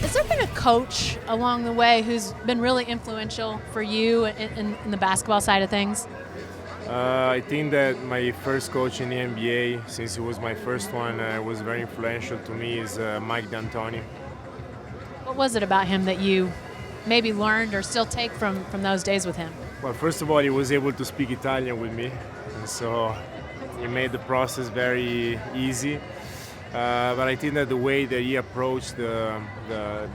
Has there been a coach along the way who's been really influential for you in the basketball side of things? I think that my first coach in the NBA, since it was my first one, was very influential to me, is Mike D'Antoni. What was it about him that you maybe learned or still take from those days with him? Well, first of all, he was able to speak Italian with me, and so he made the process very easy. But I think that the way that he approached the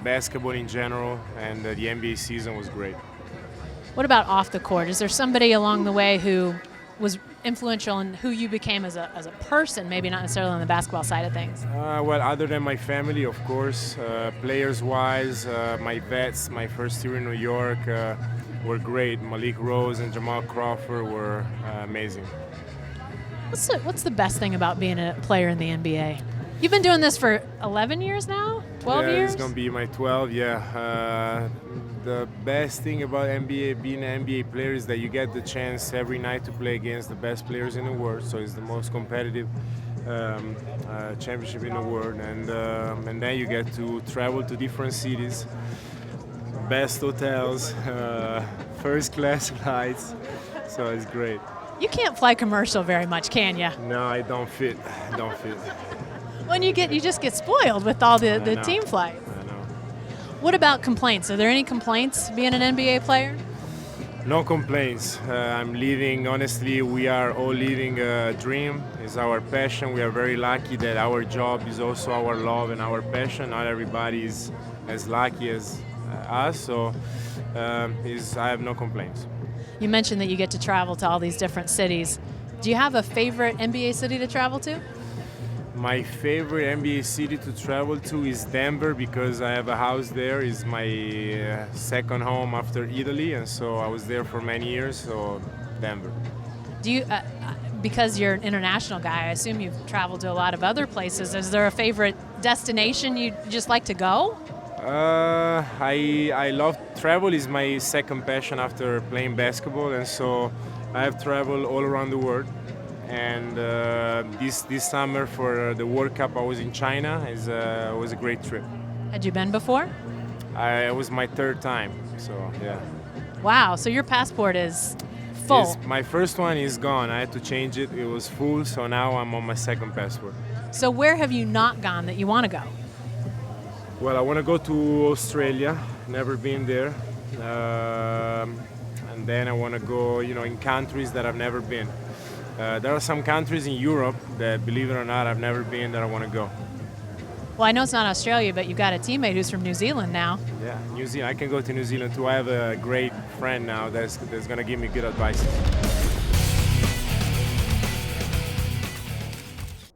basketball in general and the NBA season was great. What about off the court? Is there somebody along the way who was influential in who you became as a person, maybe not necessarily on the basketball side of things? Well, other than my family, of course, players-wise, my vets, my first year in New York were great. Malik Rose and Jamal Crawford were amazing. What's the best thing about being a player in the NBA? You've been doing this for 11 years now? 12 years? It's going to be my 12, yeah. The best thing about NBA, being an NBA player, is that you get the chance every night to play against the best players in the world. So it's the most competitive championship in the world, and then you get to travel to different cities, best hotels, first-class flights. So it's great. You can't fly commercial very much, can you? No, I don't fit. Don't fit. When you just get spoiled with all the team flights. What about complaints? Are there any complaints being an NBA player? No complaints. I'm living, honestly, we are all living a dream. It's our passion. We are very lucky that our job is also our love and our passion. Not everybody is as lucky as us, so I have no complaints. You mentioned that you get to travel to all these different cities. Do you have a favorite NBA city to travel to? My favorite NBA city to travel to is Denver, because I have a house there. It's my second home after Italy, and so I was there for many years, so Denver. Do you, because you're an international guy, I assume you've traveled to a lot of other places. Is there a favorite destination you just like to go? I love travel. Is my second passion after playing basketball, and so I have traveled all around the world. And this summer for the World Cup, I was in China. It was a great trip. Had you been before? It was my third time, so yeah. Wow, so your passport is full. My first one is gone. I had to change it. It was full, so now I'm on my second passport. So where have you not gone that you want to go? Well, I want to go to Australia. Never been there. And then I want to go, in countries that I've never been. There are some countries in Europe that, believe it or not, I've never been, that I want to go. Well, I know it's not Australia, but you've got a teammate who's from New Zealand now. Yeah, New Zealand. I can go to New Zealand too. I have a great friend now that's going to give me good advice.